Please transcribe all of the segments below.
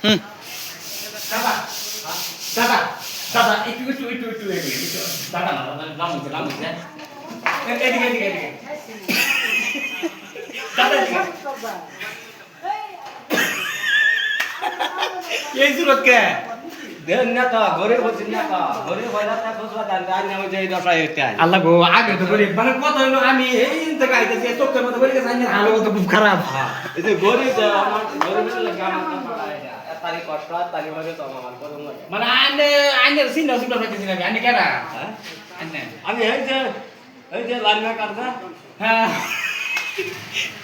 হুম দাদা দাদা দাদা একটু দাদা না দাদা লাম এদিকে এদিকে এদিকে দাদা এই সুরত কে দেন না তো ঘরে বসে না তো ঘরে বসে তা বসবা দান দান আমি যে দশা হইতে আই আল্লাহ গো আগে তো বলি মানে কত হইলো আমি এই থেকে আইতেছি চোখের মধ্যে বলে গেছে আমি হালো তো খুব খারাপ এই যে ঘরে যে আমার ঘরে বসে লাগে আমার তো পড়া এটা তারি কষ্ট তারি ভাবে তো আমার করুম লাগে মানে আইনে সিনটা সুন্দর পাইতেছি না আমি কেডা হ্যাঁ আইনে আমি এই যে লাইনা কাটদা হ্যাঁ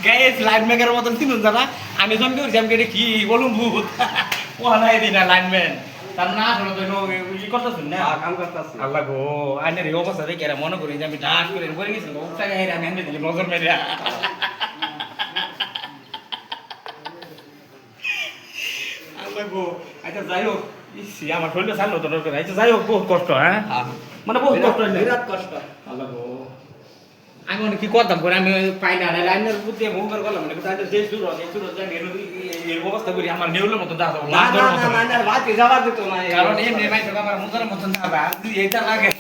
গাইস লাইন মেকারের মতন চিনুন জানা আমি জমকে উঠছি আমি কি বলুন ভূত ও নাই দিনা লাইনম্যান তার না আসলে তো ই করতেছেন না কাম করতাছি আল্লাহ গো আইনের এই অবস্থা দেখে এরা মনে করি যে আমি ডাক করে বলে গেছি ওটা গায়ে আমি আনতে দিলি নজর মেরে আল্লাহ গো আচ্ছা যাই হোক ইসি আমার শরীরে ছাড়লো তো দরকার আচ্ছা যাই হোক বহুত কষ্ট হ্যাঁ মানে বহুত কষ্ট বিরাট কষ্ট আল্লাহ গো আমি অনেক কি করতাম করে আমি পাই না লাইনের বুদ্ধি মুখ করে করলাম মানে তাদের যে সুর জানি এই অবস্থা করি আমার নেউলের মতো দাদা না না না না বাদ যাওয়া দিত না কারণ এমনি মাই তো আমার মুখের মতন দাদা এইটা লাগে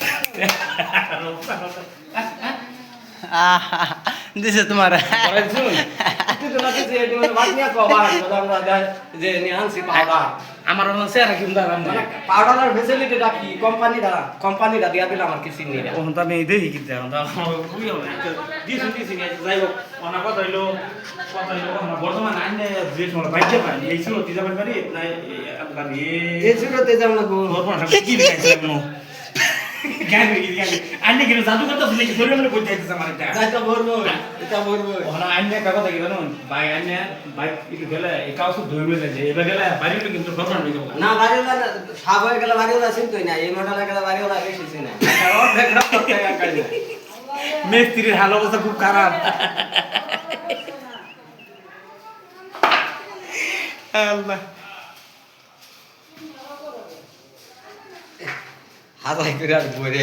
দিছে তোমার তুই তো লাগে যে বাদ নিয়া কবার আমরা যে নিয়ানসি পাউডার আমার সেরা কি দাদা মানে পাউডারের ফ্যাসিলিটিটা কি কোম্পানিটা দিয়া দিলে আমার কিছু নেই ওখান তো আমি দেখি কিন্তু এখন তো দিয়েছি যাই হোক অনেক কথা হইলো বর্তমান আইনে যে সময় বাইকে পাই এই ছিল তুই যাবেন পারি না এই সুরতে যাম না গো কি দেখাইছিলাম আইনে কিন্তু জাদু করতে শুনে কি শরীর মনে করতে আমার একটা যাইতা বলবো এটা বলবো ওখানে আইনে একটা কথা কি জানুন ভাই আইনে বাইক একটু গেলে এই কাউ শুধু ধরে যায় এবার গেলে বাড়িতে কিন্তু প্রবলেম হয়ে যাবো না বাড়িওয়ালা সাব হয়ে গেলে বাড়িওয়ালা চিনতই না এই মডেলে গেলে বাড়িওয়ালা বেশি চিনে মিস্ত্রির হাল অবস্থা খুব খারাপ আল্লাহ হাত করে আর বইরে